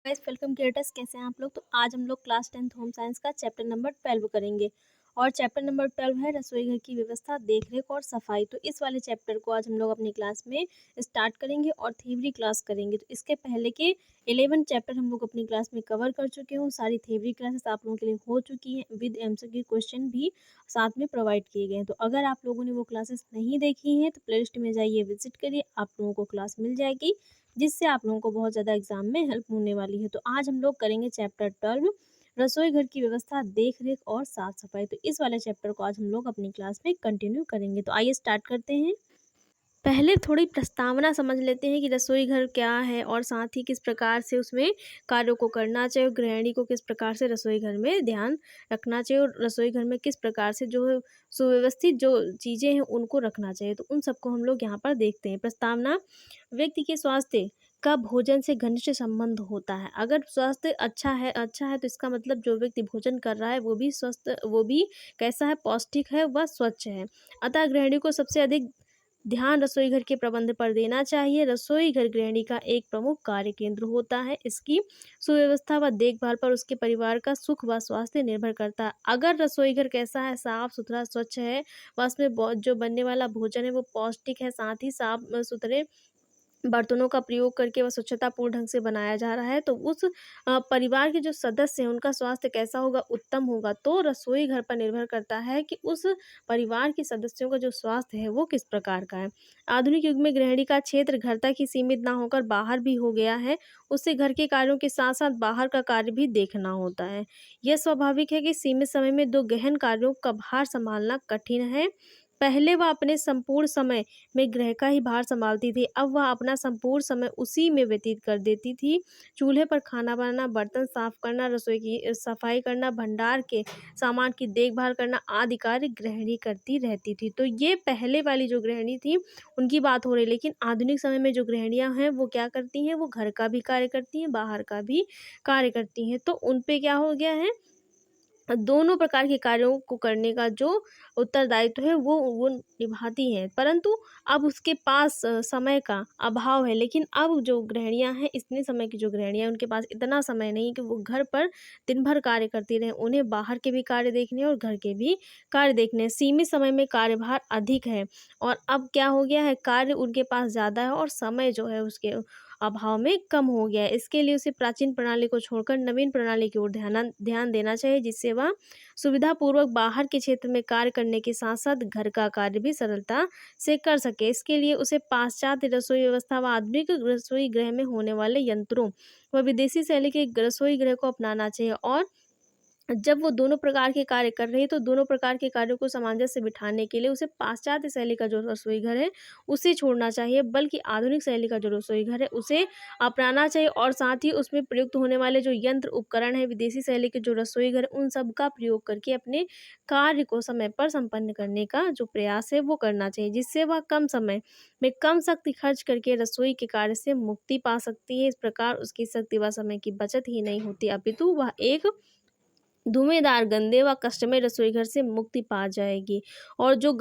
Guys welcome creators, कैसे हैं आप लोग। तो आज हम लोग क्लास 10th होम साइंस का चैप्टर नंबर 12 करेंगे। और चैप्टर नंबर 12 है रसोई घर की व्यवस्था, देखरेख और सफाई। तो इस वाले चैप्टर को आज हम लोग अपनी क्लास में स्टार्ट करेंगे और थ्योरी क्लास करेंगे। तो इसके पहले के 11 चैप्टर हम लोग अपनी क्लास में कवर कर चुके हैं। सारी थ्योरी क्लासेस आप लोगों के लिए हो चुकी हैं, विद एमसीक्यू क्वेश्चन भी साथ में प्रोवाइड किए गए हैं। तो अगर आप लोगों ने वो क्लासेस नहीं देखी हैं तो प्लेलिस्ट में जाइए, विजिट करिए, आप लोगों को क्लास मिल जाएगी, जिससे आप लोगों को बहुत ज़्यादा एग्जाम में हेल्प होने वाली है। तो आज हम लोग करेंगे चैप्टर 12, रसोई घर की व्यवस्था, देख रेख और साफ सफाई। तो इस वाले चैप्टर को आज हम लोग अपनी क्लास में कंटिन्यू करेंगे। तो आइए स्टार्ट करते हैं। पहले थोड़ी प्रस्तावना समझ लेते हैं कि रसोई घर क्या है और साथ ही किस प्रकार से उसमें कार्यों को करना चाहिए, गृहिणी को किस प्रकार से रसोई घर में ध्यान रखना चाहिए और रसोई घर में किस प्रकार से जो है सुव्यवस्थित जो चीज़ें हैं उनको रखना चाहिए। तो उन सबको हम लोग यहाँ पर देखते हैं। प्रस्तावना: व्यक्ति के स्वास्थ्य का भोजन से घनिष्ठ संबंध होता है। अगर स्वास्थ्य अच्छा है तो इसका मतलब जो व्यक्ति भोजन कर रहा है वो भी स्वस्थ, वो भी कैसा है, पौष्टिक है, वह स्वच्छ है। अतः गृहिणी को सबसे अधिक ध्यान रसोई घर के प्रबंध पर देना चाहिए। रसोई घर गृहिणी का एक प्रमुख कार्य केंद्र होता है। इसकी सुव्यवस्था व देखभाल पर उसके परिवार का सुख व स्वास्थ्य निर्भर करता है। अगर रसोई घर कैसा है, साफ सुथरा स्वच्छ है, व उसमें जो बनने वाला भोजन है वो पौष्टिक है, साथ ही साफ सुथरे बर्तनों का प्रयोग करके वह स्वच्छतापूर्ण ढंग से बनाया जा रहा है, तो उस परिवार के जो सदस्य हैं उनका स्वास्थ्य कैसा होगा, उत्तम होगा। तो रसोई घर पर निर्भर करता है कि उस परिवार के सदस्यों का जो स्वास्थ्य है वो किस प्रकार का है। आधुनिक युग में गृहिणी का क्षेत्र घर तक ही सीमित ना होकर बाहर भी हो गया है। उससे घर के कार्यों के साथ साथ बाहर का कार्य भी देखना होता है। यह स्वाभाविक है कि सीमित समय में दो गहन कार्यों का भार संभालना कठिन है। पहले वह अपने संपूर्ण समय में गृह का ही भार संभालती थी, अब वह अपना संपूर्ण समय उसी में व्यतीत कर देती थी। चूल्हे पर खाना बनाना, बर्तन साफ करना, रसोई की सफाई करना, भंडार के सामान की देखभाल करना आदि कार्य गृहिणी करती रहती थी। तो ये पहले वाली जो गृहिणी थी उनकी बात हो रही है। लेकिन आधुनिक समय में जो गृहिणियां हैं वो क्या करती हैं, वो घर का भी कार्य करती हैं, बाहर का भी कार्य करती हैं। तो उन पे क्या हो गया है, दोनों प्रकार के कार्यों को करने का जो उत्तरदायित्व है वो निभाती हैं। परंतु अब उसके पास समय का अभाव है। लेकिन अब जो गृहिणियां हैं, इतने समय की जो गृहिणियां हैं उनके पास इतना समय नहीं है कि वो घर पर दिन भर कार्य करती रहें। उन्हें बाहर के भी कार्य देखने हैं और घर के भी कार्य देखने हैं। सीमित समय में कार्यभार अधिक है और अब क्या हो गया है, कार्य उनके पास ज़्यादा है और समय जो है उसके अभाव में कम हो गया है। इसके लिए उसे प्राचीन प्रणाली को छोड़कर नवीन प्रणाली की ओर ध्यान ध्यान देना चाहिए, जिससे वह सुविधापूर्वक बाहर के क्षेत्र में कार्य करने के साथ साथ घर का कार्य भी सरलता से कर सके। इसके लिए उसे पाश्चात्य रसोई व्यवस्था व आधुनिक रसोई गृह में होने वाले यंत्रों व विदेशी शैली के रसोई गृह को अपनाना चाहिए। और जब वो दोनों प्रकार के कार्य कर रही है तो दोनों प्रकार के कार्यों को सामंजस्य बिठाने के लिए उसे पाश्चात्य शैली का जो रसोई घर है उसे छोड़ना चाहिए, बल्कि आधुनिक शैली का जो रसोई घर है उसे अपनाना चाहिए। और साथ ही उसमें प्रयुक्त होने वाले जो यंत्र उपकरण है, विदेशी शैली के जो रसोई घर है, उन सब का प्रयोग करके अपने कार्य को समय पर संपन्न करने का जो प्रयास है वो करना चाहिए, जिससे वह कम समय में कम शक्ति खर्च करके रसोई के कार्य से मुक्ति पा सकती है। इस प्रकार उसकी शक्ति व समय की बचत ही नहीं होती, अपितु वह एक धुएँदार, गंदे व कष्टमय रसोई घर से मुक्ति पा जाएगी। और जो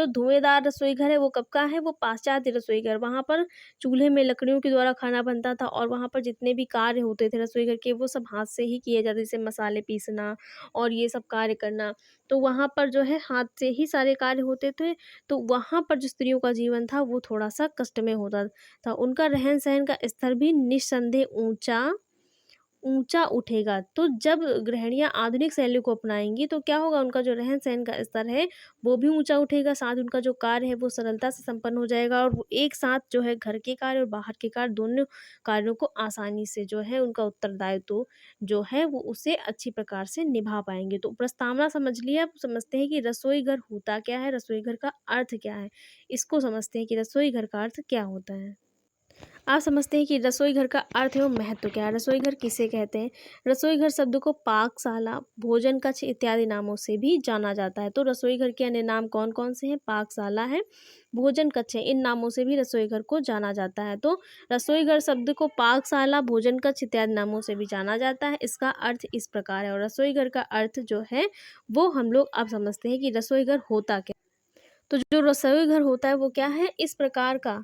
धुएँदार रसोई घर है वो कब का है, वो पाश्चात्य रसोई घर। वहाँ पर चूल्हे में लकड़ियों के द्वारा खाना बनता था और वहाँ पर जितने भी कार्य होते थे रसोई घर के वो सब हाथ से ही किए जाते, जैसे मसाले पीसना और ये सब कार्य करना। तो वहाँ पर जो है हाथ से ही सारे कार्य होते थे। तो वहाँ पर जो स्त्रियों का जीवन था वो थोड़ा-सा कष्टमय होता था। उनका रहन-सहन का स्तर भी निस्संदेह ऊँचा ऊँचा उठेगा। तो जब गृहिणियाँ आधुनिक शैली को अपनाएँगी तो क्या होगा, उनका जो रहन-सहन का स्तर है वो भी ऊँचा उठेगा, साथ ही उनका जो कार्य है वो सरलता से संपन्न हो जाएगा और वो एक साथ जो है घर के कार्य और बाहर के कार्य दोनों कार्यों को आसानी से जो है उनका उत्तरदायित्व जो है वो उसे अच्छी प्रकार से निभा पाएँगे। तो प्रस्तावना समझ लिया, अब समझते हैं कि रसोई घर होता क्या है, रसोई घर का अर्थ क्या है? इसको समझते हैं कि रसोई घर का अर्थ क्या होता है? आप समझते हैं कि रसोई घर का अर्थ एवं महत्व क्या है, रसोई घर किसे कहते हैं। रसोई घर शब्द को पाकशाला, भोजन कक्ष इत्यादि नामों से भी जाना जाता है। तो रसोई घर के अन्य नाम कौन कौन से हैं, पाकशाला है, भोजन कक्ष है, इन नामों से भी रसोई घर को जाना जाता है। तो रसोई घर शब्द को पाकशाला, भोजन कक्ष इत्यादि नामों से भी जाना जाता है। इसका अर्थ इस प्रकार है। और रसोई घर का अर्थ जो है वो हम लोग अब समझते हैं कि रसोई घर होता क्या। तो जो रसोई घर होता है वो क्या है, इस प्रकार का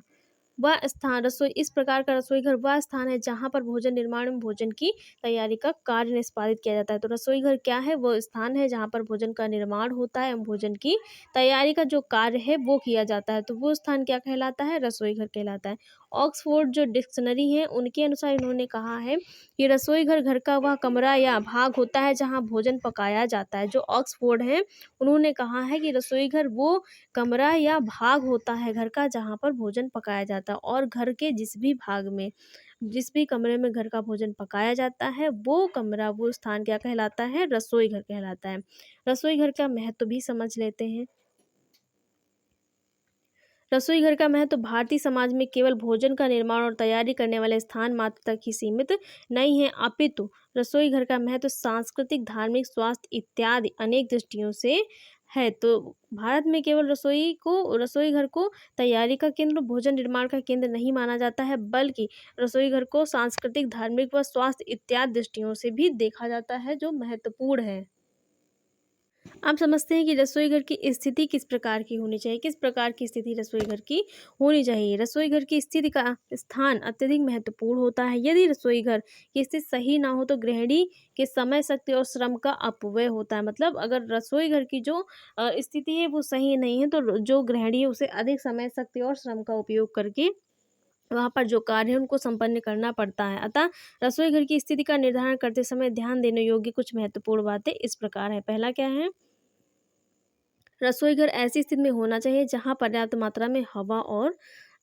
वह स्थान रसोई इस प्रकार का रसोई घर वह स्थान है जहाँ पर भोजन निर्माण एवं भोजन की तैयारी का कार्य निष्पादित किया जाता है। तो रसोई घर क्या है? वो स्थान है जहाँ पर भोजन का निर्माण होता है एवं भोजन की तैयारी का जो कार्य है वो किया जाता है। तो वो स्थान क्या कहलाता है? रसोई घर कहलाता है। ऑक्सफोर्ड जो डिक्शनरी है उनके अनुसार इन्होंने कहा है कि रसोई घर घर का वह कमरा या भाग होता है जहाँ भोजन पकाया जाता है। जो ऑक्सफोर्ड है उन्होंने कहा है कि रसोई घर वो कमरा या भाग होता है घर का जहाँ पर भोजन पकाया जाता है, और घर के जिस भी भाग में जिस भी कमरे में घर का भोजन पकाया जाता है वो कमरा वो स्थान क्या कहलाता है? रसोई घर कहलाता है। रसोई घर का महत्व भी समझ लेते हैं। रसोई घर का महत्व भारतीय समाज में केवल भोजन का निर्माण और तैयारी करने वाले स्थान मात्र तक ही सीमित नहीं है, अपितु रसोई घर का महत्व सांस्कृतिक, धार्मिक, स्वास्थ्य इत्यादि अनेक दृष्टियों से है। तो भारत में केवल रसोई घर को तैयारी का केंद्र, भोजन निर्माण का केंद्र नहीं माना जाता है, बल्कि रसोई घर को सांस्कृतिक, धार्मिक व स्वास्थ्य इत्यादि दृष्टियों से भी देखा जाता है, जो महत्वपूर्ण है। आप समझते हैं कि रसोई घर की स्थिति किस प्रकार की होनी चाहिए, किस प्रकार की स्थिति रसोई घर की होनी चाहिए। रसोई घर की स्थिति का स्थान अत्यधिक महत्वपूर्ण होता है। यदि रसोई घर की स्थिति सही ना हो तो गृहिणी के समय, शक्ति और श्रम का अपव्यय होता है। मतलब अगर रसोई घर की जो स्थिति है वो सही नहीं है तो जो गृहिणी है उसे अधिक समय, शक्ति और श्रम का उपयोग करके वहाँ पर जो कार्य है उनको संपन्न करना पड़ता है। अतः रसोई घर की स्थिति का निर्धारण करते समय ध्यान देने योग्य कुछ महत्वपूर्ण बातें इस प्रकार है। पहला क्या है? रसोई घर ऐसी स्थिति में होना चाहिए जहाँ पर्याप्त मात्रा में हवा और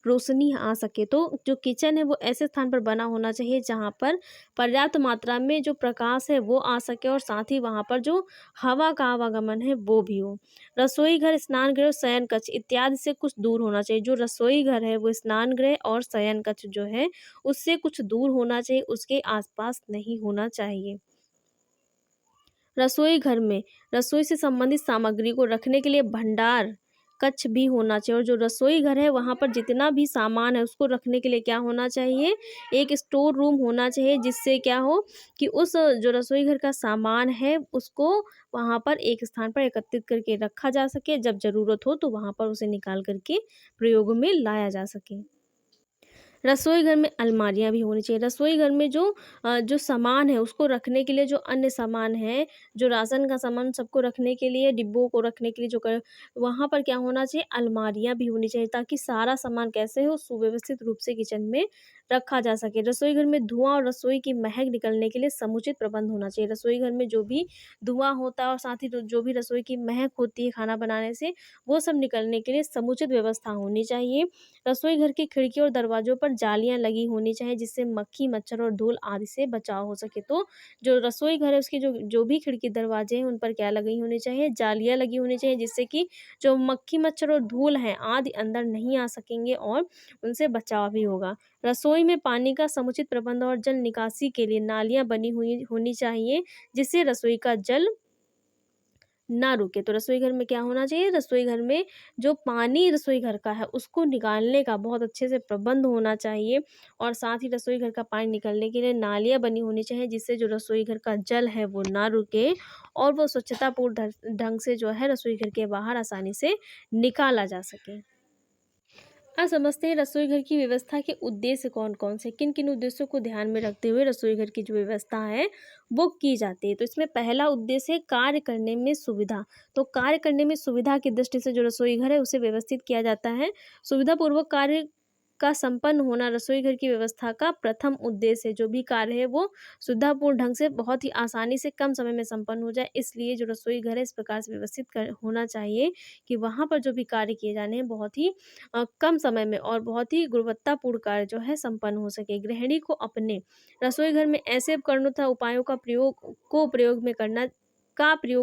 रोशनी आ सके। तो जो किचन है वो ऐसे स्थान पर बना होना चाहिए जहाँ पर पर्याप्त मात्रा में जो प्रकाश है वो आ सके, और साथ ही वहाँ पर जो हवा का आवागमन है वो भी हो। रसोई घर, स्नान गृह, शयन कक्ष इत्यादि से कुछ दूर होना चाहिए। जो रसोई घर है वो स्नान गृह और शयन कक्ष जो है उससे कुछ दूर होना चाहिए, उसके आसपास नहीं होना चाहिए। रसोई घर में रसोई से संबंधित सामग्री को रखने के लिए भंडार कक्ष भी होना चाहिए, और जो रसोई घर है वहाँ पर जितना भी सामान है उसको रखने के लिए क्या होना चाहिए? एक स्टोर रूम होना चाहिए, जिससे क्या हो कि उस जो रसोई घर का सामान है उसको वहाँ पर एक स्थान पर एकत्रित करके रखा जा सके, जब ज़रूरत हो तो वहाँ पर उसे निकाल करके प्रयोग में लाया जा सके। रसोई घर में अलमारियाँ भी होनी चाहिए। रसोई घर में जो सामान है उसको रखने के लिए जो अन्य सामान है, जो राशन का सामान सबको रखने के लिए, डिब्बों को रखने के लिए वहाँ पर क्या होना चाहिए? अलमारियाँ भी होनी चाहिए, ताकि सारा सामान कैसे हो सुव्यवस्थित रूप से किचन में रखा जा सके। रसोई घर में धुआँ और रसोई की महक निकलने के लिए समुचित प्रबंध होना चाहिए। रसोई घर में जो भी धुआँ होता है और साथ ही जो भी रसोई की महक होती है खाना बनाने से, वो सब निकलने के लिए समुचित व्यवस्था होनी चाहिए। रसोई घर की खिड़की और दरवाजों पर जालियाँ लगी होनी चाहिए, जिससे मक्खी, मच्छर और धूल आदि से बचाव हो सके। तो जो रसोई घर है उसकी जो जो भी खिड़की दरवाजे हैं उन पर क्या लगी होनी चाहिए? जालियाँ लगी होनी चाहिए, जिससे कि जो मक्खी, मच्छर और धूल हैं आदि अंदर नहीं आ सकेंगे और उनसे बचाव भी होगा। रसोई में पानी का समुचित प्रबंध और जल निकासी के लिए नालियाँ बनी हुई होनी चाहिए, जिससे रसोई का जल ना रुके। तो रसोई घर में क्या होना चाहिए? रसोई घर में जो पानी रसोई घर का है उसको निकालने का बहुत अच्छे से प्रबंध होना चाहिए, और साथ ही रसोई घर का पानी निकलने के लिए नालियाँ बनी होनी चाहिए, जिससे जो रसोई घर का जल है वो ना रुके और वो स्वच्छतापूर्ण ढंग से जो है रसोई घर के बाहर आसानी से निकाला जा सके। अब समझते हैं रसोई घर की व्यवस्था के उद्देश्य कौन-कौन से, किन-किन उद्देश्यों को ध्यान में रखते हुए रसोई घर की जो व्यवस्था है वो की जाती है। तो इसमें पहला उद्देश्य है कार्य करने में सुविधा। तो कार्य करने में सुविधा की दृष्टि से जो रसोई घर है उसे व्यवस्थित किया जाता है। सुविधापूर्वक कार्य का संपन्न होना रसोई घर की व्यवस्था का प्रथम उद्देश्य है। जो भी कार्य है वो सुविधापूर्ण ढंग से बहुत ही आसानी से कम समय में संपन्न हो जाए, इसलिए जो रसोई घर है इस प्रकार से व्यवस्थित होना चाहिए कि वहाँ पर जो भी कार्य किए जाने हैं बहुत ही कम समय में और बहुत ही गुणवत्तापूर्ण कार्य जो है संपन्न हो सके। गृहिणी को अपने रसोई घर में ऐसे उपकरणों तथा उपायों का प्रयोग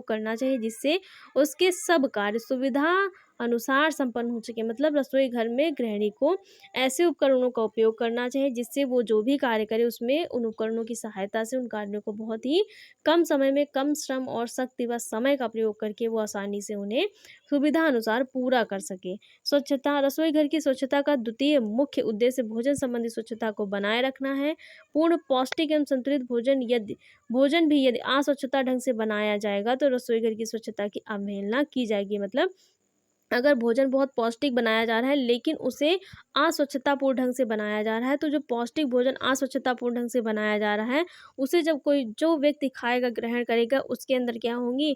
करना चाहिए, जिससे उसके सब कार्य सुविधा अनुसार संपन्न हो सके। मतलब रसोई घर में गृहिणी को ऐसे उपकरणों का उपयोग करना चाहिए जिससे वो जो भी कार्य करे उसमें उन उपकरणों की सहायता से उन कार्यों को बहुत ही कम समय में कम श्रम और शक्ति व समय का प्रयोग करके वो आसानी से उन्हें सुविधा अनुसार पूरा कर सके। स्वच्छता, रसोई घर की स्वच्छता का द्वितीय मुख्य उद्देश्य भोजन संबंधी स्वच्छता को बनाए रखना है। पूर्ण पौष्टिक एवं संतुलित भोजन भी यदि अस्वच्छता ढंग से बनाया जाएगा तो रसोई घर की स्वच्छता की अवहेलना की जाएगी। मतलब अगर भोजन बहुत पौष्टिक बनाया जा रहा है लेकिन उसे अस्वच्छतापूर्ण ढंग से बनाया जा रहा है, तो जो पौष्टिक भोजन अस्वच्छतापूर्ण ढंग से बनाया जा रहा है, उसे जब कोई जो व्यक्ति खाएगा, ग्रहण करेगा, उसके अंदर क्या होंगी,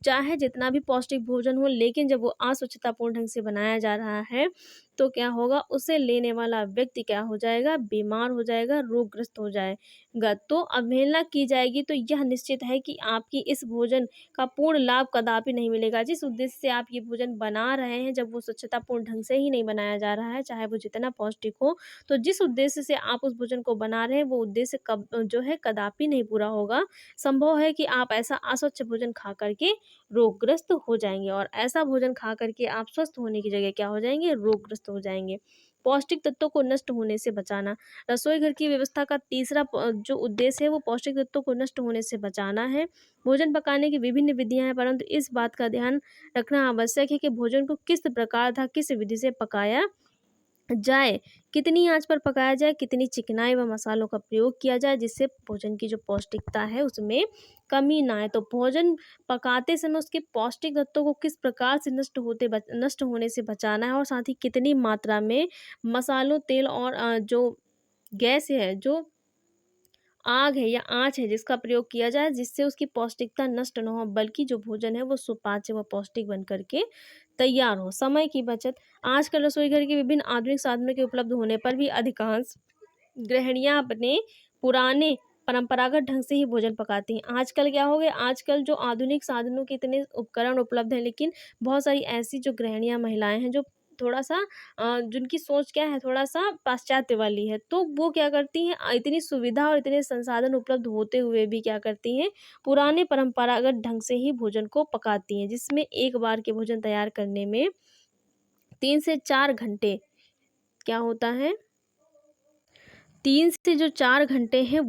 चाहे जितना भी पौष्टिक भोजन हो, लेकिन जब वो अस्वच्छतापूर्ण ढंग से बनाया जा रहा है, तो क्या होगा, उसे लेने वाला व्यक्ति क्या हो जाएगा, बीमार हो जाएगा, रोगग्रस्त हो जाएगा। तो अवहेलना की जाएगी तो यह निश्चित है कि आपकी इस भोजन का पूर्ण लाभ कदापि नहीं मिलेगा। जिस उद्देश्य से आप ये भोजन बना रहे हैं, जब वो स्वच्छतापूर्ण ढंग से ही नहीं बनाया जा रहा है, चाहे वो जितना पौष्टिक हो, तो जिस उद्देश्य से आप उस भोजन को बना रहे हैं, वो उद्देश्य कब जो है कदापि नहीं पूरा होगा। संभव है कि आप ऐसा अस्वच्छ भोजन खा कर के रोगग्रस्त हो जाएँगे और ऐसा भोजन खा कर के आप स्वस्थ होने की जगह क्या हो जाएँगे, रोगग्रस्त हो जाएँगे। पौष्टिक तत्वों को नष्ट होने से बचाना। रसोई घर की व्यवस्था का तीसरा जो उद्देश्य है, वो पौष्टिक तत्वों को नष्ट होने से बचाना है। भोजन पकाने की विभिन्न विधियाँ हैं, परंतु इस बात का ध्यान रखना आवश्यक है कि भोजन को किस प्रकार तथा किस विधि से पकाया जाए, कितनी आँच पर पकाया जाए, कितनी चिकनाई व मसालों का प्रयोग किया जाए, जिससे भोजन की जो पौष्टिकता है उसमें कमी ना आए। तो भोजन पकाते समय उसके पौष्टिक तत्वों को किस प्रकार से नष्ट होने से बचाना है और साथ ही कितनी मात्रा में मसालों, तेल और जो गैस है, जो आग है या आँच है, जिसका प्रयोग किया जाए, जिससे उसकी पौष्टिकता नष्ट ना हो, बल्कि जो भोजन है वो सुपाच्य व पौष्टिक बन कर के तैयार हो। समय की बचत। आजकल रसोई घर के विभिन्न आधुनिक साधनों के उपलब्ध होने पर भी अधिकांश गृहिणियाँ अपने पुराने परंपरागत ढंग से ही भोजन पकाती हैं। आजकल क्या हो गया, आजकल जो आधुनिक साधनों के इतने उपकरण उपलब्ध हैं, लेकिन बहुत सारी ऐसी जो गृहिणियाँ, महिलाएँ हैं, जो थोड़ा-सा जिनकी सोच क्या है, थोड़ा-सा पाश्चात्य वाली है। तो वो क्या करती हैं, इतनी सुविधा और इतने संसाधन उपलब्ध होते हुए भी क्या करती हैं, पुराने परंपरागत ढंग से ही भोजन को पकाती हैं, जिसमें एक बार के भोजन तैयार करने में 3 से 4 घंटे क्या होता है, 3 से जो 4 घंटे हैं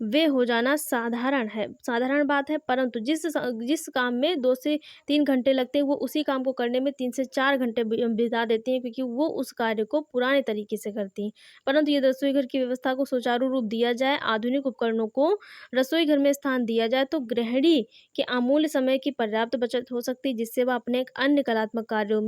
वे हो जाना साधारण बात है, परंतु जिस काम में 2 से 3 घंटे लगते हैं, वो उसी काम को करने में 3 से 4 घंटे बिता देती हैं, क्योंकि वो उस कार्य को पुराने तरीके से करती हैं। परंतु ये रसोई घर की व्यवस्था को सुचारू रूप दिया जाए, आधुनिक उपकरणों को रसोई घर में स्थान दिया जाए, तो गृहिणी के अमूल्य समय की पर्याप्त बचत हो सकती है, जिससे वह अपने अन्य कलात्मक कार्यों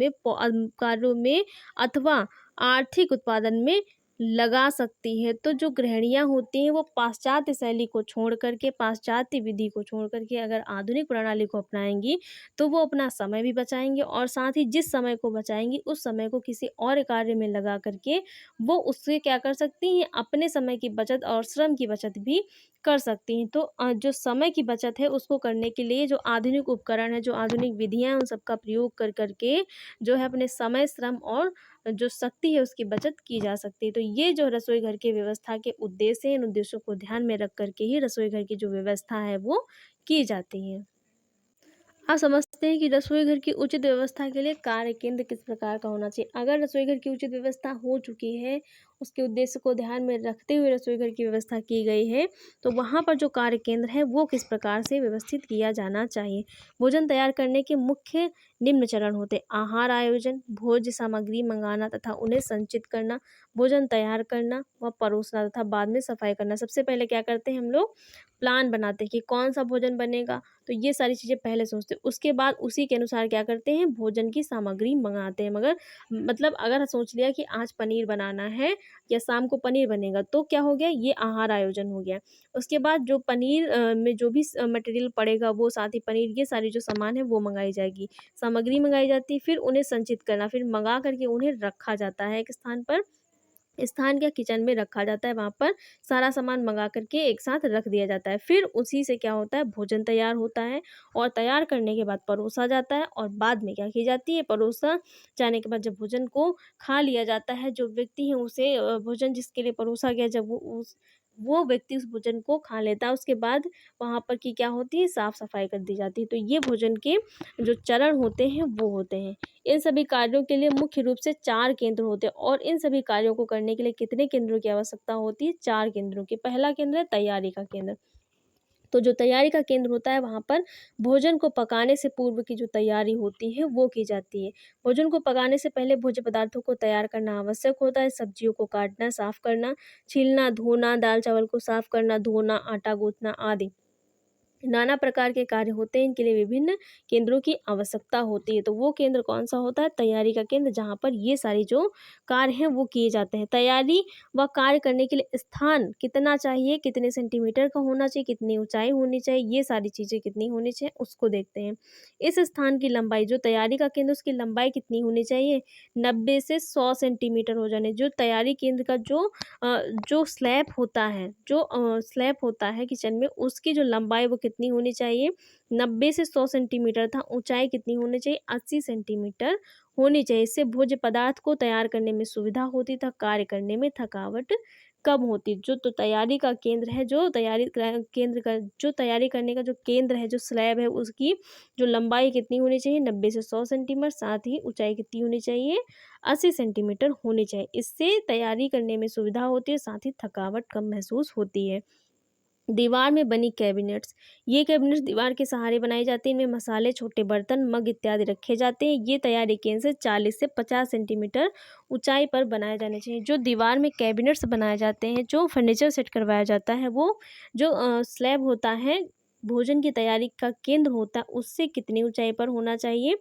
में अथवा आर्थिक उत्पादन में लगा सकती है। तो जो गृहिणियाँ होती हैं, वो पाश्चात्य शैली को छोड़ कर के, पाश्चात्य विधि को छोड़ कर के अगर आधुनिक प्रणाली को अपनाएँगी, तो वो अपना समय भी बचाएँगी और साथ ही जिस समय को बचाएँगी, उस समय को किसी और कार्य में लगा कर के वो उससे क्या कर सकती हैं, अपने समय की बचत और श्रम की बचत भी कर सकती हैं। तो जो समय की बचत है, उसको करने के लिए जो आधुनिक उपकरण हैं, जो आधुनिक विधियाँ हैं, उन सब का प्रयोग कर के जो है अपने समय, श्रम और जो शक्ति है उसकी बचत की जा सकती है। तो ये जो रसोई घर की व्यवस्था के उद्देश्य हैं, इन उद्देश्यों को ध्यान में रख कर के ही रसोई घर की जो व्यवस्था है वो की जाती है। आप समझते हैं कि रसोई घर की उचित व्यवस्था के लिए कार्य केंद्र किस प्रकार का होना चाहिए। अगर रसोई घर की उचित व्यवस्था हो चुकी है, उसके उद्देश्य को ध्यान में रखते हुए रसोई घर की व्यवस्था की गई है, तो वहाँ पर जो कार्य केंद्र है वो किस प्रकार से व्यवस्थित किया जाना चाहिए। भोजन तैयार करने के मुख्य निम्न चरण होते हैं: आहार आयोजन, भोज्य सामग्री मंगाना तथा उन्हें संचित करना, भोजन तैयार करना व परोसना तथा बाद में सफाई करना। सबसे पहले क्या करते हैं हम लोग, प्लान बनाते हैं कि कौन सा भोजन बनेगा, तो ये सारी चीज़ें पहले सोचते हैं। उसके बाद उसी के अनुसार क्या करते हैं, भोजन की सामग्री मँगाते हैं। मगर मतलब अगर सोच लिया कि आज पनीर बनाना है या शाम को पनीर बनेगा, तो क्या हो गया, ये आहार आयोजन हो गया। उसके बाद जो पनीर में जो भी मटेरियल पड़ेगा, वो साथ ही पनीर, ये सारी जो सामान है वो मँगाई जाएगी। सामग्री मँगाई जाती है, फिर उन्हें संचित करना, फिर मँगा कर के उन्हें रखा जाता है एक स्थान पर। स्थान क्या, किचन में रखा जाता है, वहाँ पर सारा सामान मंगा कर के एक साथ रख दिया जाता है। फिर उसी से क्या होता है, भोजन तैयार होता है और तैयार करने के बाद परोसा जाता है और बाद में क्या की जाती है, परोसा जाने के बाद जब भोजन को खा लिया जाता है, जो व्यक्ति है उसे भोजन जिसके लिए परोसा गया, जब वो व्यक्ति उस भोजन को खा लेता है, उसके बाद वहाँ पर की क्या होती है, साफ-सफाई कर दी जाती है। तो ये भोजन के जो चरण होते हैं वो होते हैं। इन सभी कार्यों के लिए मुख्य रूप से 4 केंद्र होते हैं और इन सभी कार्यों को करने के लिए कितने केंद्रों की आवश्यकता होती है, 4 केंद्रों की। पहला केंद्र है तैयारी का केंद्र। तो जो तैयारी का केंद्र होता है, वहाँ पर भोजन को पकाने से पूर्व की जो तैयारी होती है वो की जाती है। भोजन को पकाने से पहले भोज्य पदार्थों को तैयार करना आवश्यक होता है। सब्जियों को काटना, साफ करना, छीलना, धोना, दाल-चावल को साफ करना, धोना, आटा गूँथना आदि। नाना प्रकार के कार्य होते हैं, इनके लिए विभिन्न केंद्रों की आवश्यकता होती है। तो वो केंद्र कौन-सा होता है? तैयारी का केंद्र, जहाँ पर ये सारे जो कार्य हैं वो किए जाते हैं। तैयारी व कार्य करने के लिए स्थान कितना चाहिए, कितने सेंटीमीटर का होना चाहिए, कितनी ऊँचाई होनी चाहिए, ये सारी चीज़ें कितनी होनी चाहिए उसको देखते हैं। इस स्थान की लंबाई, जो तैयारी का केंद्र उसकी लंबाई कितनी होनी चाहिए? 90 से 100 सेंटीमीटर हो जाने। जो तैयारी केंद्र का जो स्लैब होता है, स्लैब होता है किचन में, उसकी जो लंबाई वो कितनी होनी चाहिए? 90 से 100 सेंटीमीटर था। ऊँचाई कितनी होनी चाहिए? 80 सेंटीमीटर होनी चाहिए। इससे भोज्य पदार्थ को तैयार करने में सुविधा होती तथा कार्य करने में थकावट कम होती। जो तो तैयारी का केंद्र है, जो तैयारी करने का जो केंद्र है, जो स्लैब है, उसकी जो लंबाई कितनी होनी चाहिए? 90 से 100 सेंटीमीटर। साथ ही ऊँचाई कितनी होनी चाहिए? 80 सेंटीमीटर होनी चाहिए। इससे तैयारी करने में सुविधा होती है, साथ ही थकावट कम महसूस होती है। दीवार में बनी कैबिनेट्स, ये कैबिनेट्स दीवार के सहारे बनाई जाती हैं। इनमें मसाले, छोटे बर्तन, मग इत्यादि रखे जाते हैं। ये तैयारी केंद्र से 40 से 50 सेंटीमीटर ऊंचाई पर बनाए जाने चाहिए। जो दीवार में कैबिनेट्स बनाए जाते हैं, जो फर्नीचर सेट करवाया जाता है, वो जो स्लैब होता है, भोजन की तैयारी का केंद्र होता है, उससे कितनी ऊंचाई पर होना चाहिए?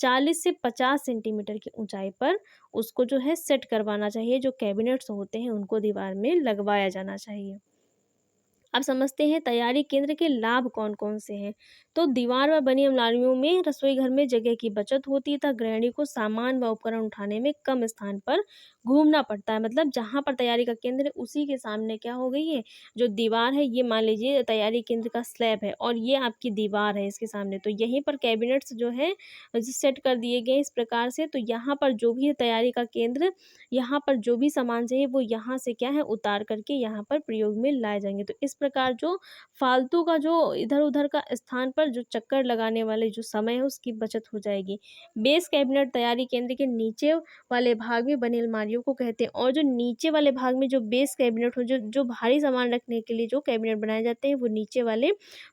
40 से 50 सेंटीमीटर की ऊंचाई पर उसको जो है सेट करवाना चाहिए। जो कैबिनेट्स होते हैं उनको दीवार में लगवाया जाना चाहिए। अब समझते हैं तैयारी केंद्र के लाभ कौन-कौन से हैं। तो दीवार व बनी अलमारियों में रसोई घर में जगह की बचत होती है तथा गृहिणी को सामान व उपकरण उठाने में कम स्थान पर घूमना पड़ता है। मतलब जहाँ पर तैयारी का केंद्र है, उसी के सामने क्या हो गई है, जो दीवार है, ये मान लीजिए तैयारी केंद्र का स्लैब है और ये आपकी दीवार है इसके सामने। तो यहीं पर कैबिनेट्स जो है सेट कर दिए गए इस प्रकार से। तो यहाँ पर जो भी है तैयारी का केंद्र, यहाँ पर जो भी सामान चाहिए वो यहाँ से क्या है उतार करके यहाँ पर प्रयोग में लाए जाएँगे। तो इस प्रकार जो फालतू का जो इधर-उधर का स्थान पर जो चक्कर लगाने वाले जो समय है उसकी बचत हो जाएगी। बेस कैबिनेट तैयारी केंद्र के नीचे वाले भाग में बनी अलमारियों को कहते हैं और जो नीचे वाले भाग में जो बेस कैबिनेट हो, जो जो भारी सामान रखने के लिए जो कैबिनेट बनाए जाते हैं, वो नीचे वाले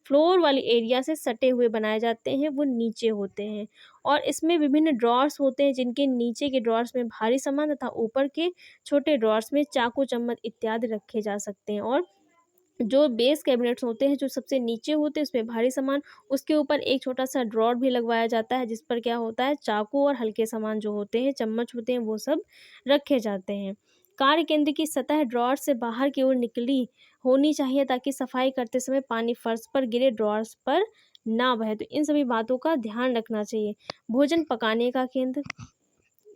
फ्लोर वाले एरिया से सटे हुए बनाए जाते हैं, वो नीचे होते हैं। और इसमें विभिन्न ड्रॉर्स होते हैं, जिनके नीचे के ड्रॉर्स में भारी सामान तथा ऊपर के छोटे ड्रॉर्स में चाकू, चम्मच इत्यादि रखे जा सकते हैं। और जो बेस कैबिनेट्स होते हैं, जो सबसे नीचे होते हैं, उसमें भारी सामान, उसके ऊपर एक छोटा-सा ड्रॉर भी लगवाया जाता है, जिस पर क्या होता है, चाकू और हल्के सामान जो होते हैं, चम्मच होते हैं, वो सब रखे जाते हैं। कार्य केंद्र की सतह ड्रॉर से बाहर की ओर निकली होनी चाहिए ताकि सफाई करते समय पानी फर्श पर गिरे, ड्रॉर्स पर ना बहे। तो इन सभी बातों का ध्यान रखना चाहिए। भोजन पकाने का केंद्र,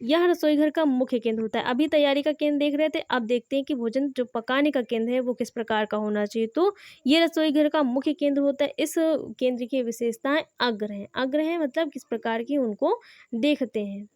यह रसोई घर का मुख्य केंद्र होता है। अभी तैयारी का केंद्र देख रहे थे, अब देखते हैं कि भोजन जो पकाने का केंद्र है वो किस प्रकार का होना चाहिए। तो ये रसोई घर का मुख्य केंद्र होता है। इस केंद्र की विशेषताएं अग्र हैं। अग्र हैं मतलब किस प्रकार की, उनको देखते हैं।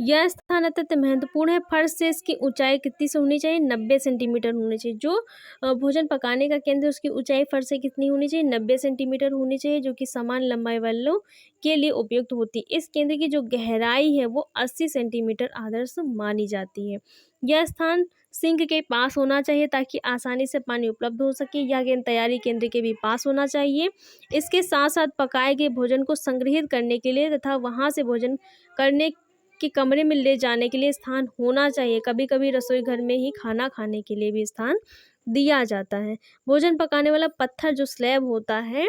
यह स्थान अत्यंत महत्वपूर्ण है। फर्श से इसकी ऊंचाई कितनी से होनी चाहिए? 90 सेंटीमीटर होनी चाहिए। जो भोजन पकाने का केंद्र, उसकी ऊंचाई फर्श से कितनी होनी चाहिए? 90 सेंटीमीटर होनी चाहिए, जो कि समान लंबाई वालों के लिए उपयुक्त होती है। इस केंद्र की जो गहराई है वो 80 सेंटीमीटर आदर्श मानी जाती है। यह स्थान सिंक के पास होना चाहिए ताकि आसानी से पानी उपलब्ध हो सके। यह केंद्र तैयारी केंद्र के भी पास होना चाहिए। इसके साथ साथ पकाए गए भोजन को संग्रहित करने के लिए तथा वहां से भोजन करने कि कमरे में ले जाने के लिए स्थान होना चाहिए। कभी-कभी रसोई घर में ही खाना खाने के लिए भी स्थान दिया जाता है। भोजन पकाने वाला पत्थर जो स्लैब होता है,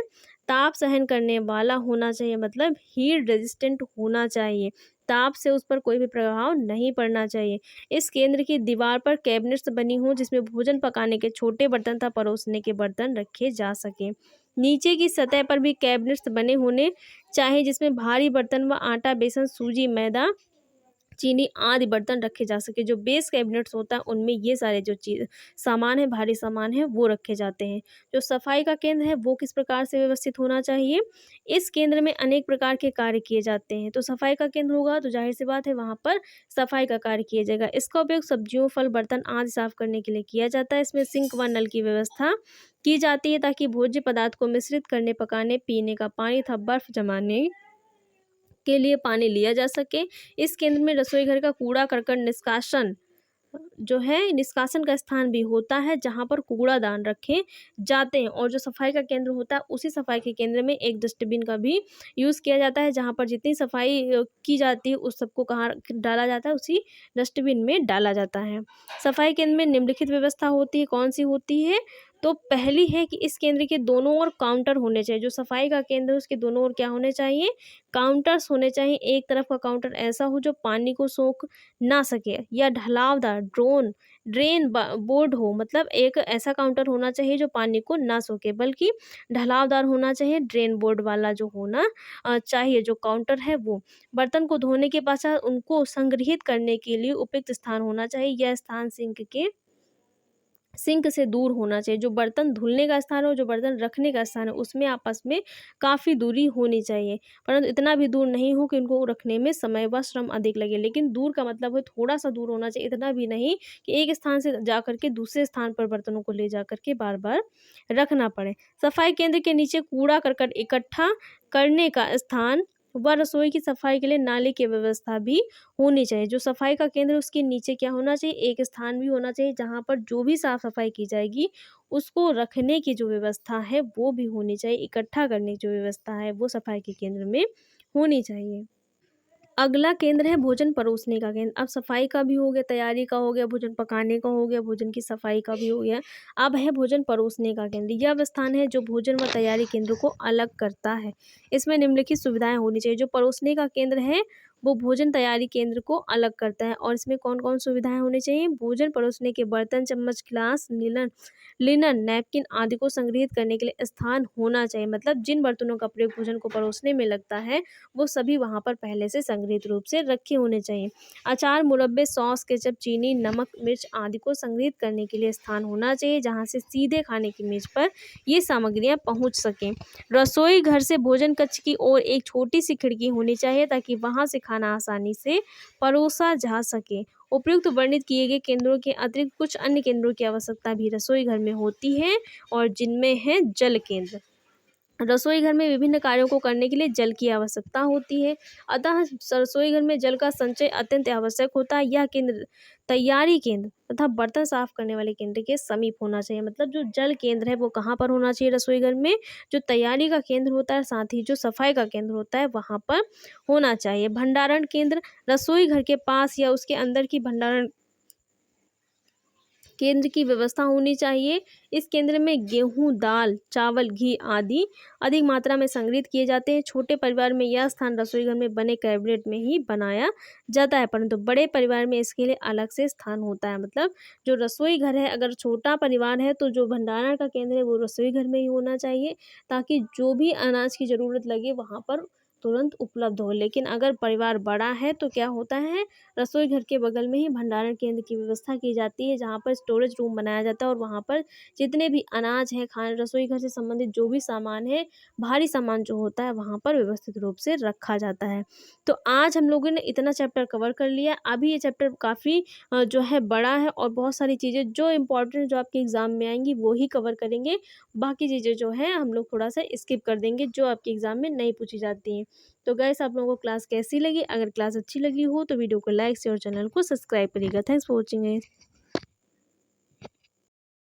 ताप सहन करने वाला होना चाहिए, मतलब हीट रेजिस्टेंट होना चाहिए। ताप से उस पर कोई भी प्रभाव नहीं पड़ना चाहिए। इस केंद्र की दीवार पर कैबिनेट्स बनी हों जिसमें भोजन पकाने के छोटे बर्तन तथा परोसने के बर्तन रखे जा सकें। नीचे की सतह पर भी कैबिनेट्स बने होने चाहिए जिसमें भारी बर्तन व आटा, बेसन, सूजी, मैदा, चीनी आदि बर्तन रखे जा सके। जो बेस कैबिनेट्स होता है उनमें ये सारे जो चीज़ सामान है, भारी सामान है, वो रखे जाते हैं। जो सफाई का केंद्र है वो किस प्रकार से व्यवस्थित होना चाहिए? इस केंद्र में अनेक प्रकार के कार्य किए जाते हैं। तो सफाई का केंद्र होगा तो ज़ाहिर सी बात है वहाँ पर सफाई का कार्य किया जाएगा। इसका उपयोग सब्जियों, फल, बर्तन आदि साफ करने के लिए किया जाता है। इसमें सिंक व नल की व्यवस्था की जाती है ताकि भोज्य पदार्थ को मिश्रित करने, पकाने, पीने का पानी तथा बर्फ जमाने के लिए पानी लिया जा सके। इस केंद्र में रसोई घर का कूड़ा करकट निष्कासन जो है, निष्कासन का स्थान भी होता है जहाँ पर कूड़ादान रखे जाते हैं। और जो सफाई का केंद्र होता है, उसी सफाई के केंद्र में एक डस्टबिन का भी यूज़ किया जाता है जहाँ पर जितनी सफाई की जाती है उस सबको कहाँ डाला जाता है, उसी डस्टबिन में डाला जाता है। सफाई केंद्र में निम्नलिखित व्यवस्था होती है, कौन सी होती है? तो पहली है कि इस केंद्र के दोनों ओर काउंटर होने चाहिए। जो सफाई का केंद्र है उसके दोनों ओर क्या होने चाहिए, काउंटर्स होने चाहिए। एक तरफ का काउंटर ऐसा हो जो पानी को सोख ना सके, या ढलावदार ड्रेन बोर्ड हो, मतलब एक ऐसा काउंटर होना चाहिए जो पानी को ना सोखे, बल्कि ढलावदार होना चाहिए, ड्रेन बोर्ड वाला जो होना चाहिए जो काउंटर है वो। बर्तन को धोने के पश्चात उनको संग्रहित करने के लिए उपयुक्त स्थान होना चाहिए। यह स्थान सिंक से दूर होना चाहिए। जो बर्तन धुलने का स्थान हो, जो बर्तन रखने का स्थान है, उसमें आपस में काफ़ी दूरी होनी चाहिए, परंतु इतना भी दूर नहीं हो कि उनको रखने में समय व श्रम अधिक लगे। लेकिन दूर का मतलब है थोड़ा-सा दूर होना चाहिए, इतना भी नहीं कि एक स्थान से जा कर के दूसरे स्थान पर बर्तनों को ले जा कर के बार-बार रखना पड़े। सफाई केंद्र के नीचे कूड़ा-करकट इकट्ठा करने का स्थान व रसोई की सफाई के लिए नाली की व्यवस्था भी होनी चाहिए। जो सफाई का केंद्र है उसके नीचे क्या होना चाहिए, एक स्थान भी होना चाहिए जहाँ पर जो भी साफ-सफाई की जाएगी उसको रखने की जो व्यवस्था है वो भी होनी चाहिए, इकट्ठा करने की जो व्यवस्था है वो सफाई के केंद्र में होनी चाहिए। अगला केंद्र है भोजन परोसने का केंद्र। अब सफाई का भी हो गया, तैयारी का हो गया, भोजन पकाने का हो गया, भोजन की सफाई का भी हो गया। अब है भोजन परोसने का केंद्र। यह वह स्थान है जो भोजन व तैयारी केंद्र को अलग करता है। इसमें निम्नलिखित सुविधाएं होनी चाहिए। जो परोसने का केंद्र है वो भोजन तैयारी केंद्र को अलग करता है, और इसमें कौन-कौन सुविधाएं होनी चाहिए, भोजन परोसने के बर्तन, चम्मच, गिलास, लिनन, नैपकिन आदि को संग्रहित करने के लिए स्थान होना चाहिए। मतलब जिन बर्तनों का प्रयोग भोजन को परोसने में लगता है वो सभी वहाँ पर पहले से संग्रहित रूप से रखे होने चाहिए। अचार, मुरब्बे, सॉस, केचप, चीनी, नमक, मिर्च आदि को संग्रहित करने के लिए स्थान होना चाहिए जहाँ से सीधे खाने की मेज़ पर ये सामग्रियाँ पहुँच सकें। रसोई घर से भोजन कक्ष की ओर एक छोटी सी खिड़की होनी चाहिए ताकि वहाँ से खाना आसानी से परोसा जा सके। उपयुक्त वर्णित किए गए केंद्रों के अतिरिक्त कुछ अन्य केंद्रों की आवश्यकता भी रसोई घर में होती है, और जिनमें है जल केंद्र। रसोई घर में विभिन्न कार्यों को करने के लिए जल की आवश्यकता होती है, अतः रसोई घर में जल का संचय अत्यंत आवश्यक होता है। यह केंद्र तैयारी केंद्र तथा बर्तन साफ करने वाले केंद्र के समीप होना चाहिए। मतलब जो जल केंद्र है वो कहाँ पर होना चाहिए रसोई घर में, जो तैयारी का केंद्र होता है साथ ही जो सफाई का केंद्र होता है वहाँ पर होना चाहिए। भंडारण केंद्र रसोई घर के पास या उसके अंदर की भंडारण केंद्र की व्यवस्था होनी चाहिए। इस केंद्र में गेहूं, दाल, चावल, घी आदि अधिक मात्रा में संग्रहित किए जाते हैं। छोटे परिवार में यह स्थान रसोई घर में बने कैबिनेट में ही बनाया जाता है, परंतु बड़े परिवार में इसके लिए अलग से स्थान होता है। मतलब जो रसोई घर है, अगर छोटा परिवार है तो जो भंडारण का केंद्र है वो रसोई घर में ही होना चाहिए, ताकि जो भी अनाज की ज़रूरत लगे वहाँ पर तुरंत उपलब्ध हो। लेकिन अगर परिवार बड़ा है तो क्या होता है, रसोई घर के बगल में ही भंडारण केंद्र की व्यवस्था की जाती है, जहाँ पर स्टोरेज रूम बनाया जाता है और वहाँ पर जितने भी अनाज हैं, खाने रसोई घर से संबंधित जो भी सामान है, भारी सामान जो होता है वहाँ पर व्यवस्थित रूप से रखा जाता है। तो आज हम लोगों ने इतना चैप्टर कवर कर लिया। अभी ये चैप्टर काफ़ी जो है बड़ा है, और बहुत सारी चीज़ें जो इम्पोर्टेंट जो आपके एग्ज़ाम में आएंगी वो ही कवर करेंगे। बाकी चीज़ें जो है हम लोग थोड़ा सा स्किप कर देंगे जो आपके एग्ज़ाम में नहीं पूछी जाती हैं। तो गाइस, आप लोगों को क्लास कैसी लगी? अगर क्लास अच्छी लगी हो तो वीडियो को लाइक शेयर और चैनल को सब्सक्राइब करिएगा। Thanks for watching guys.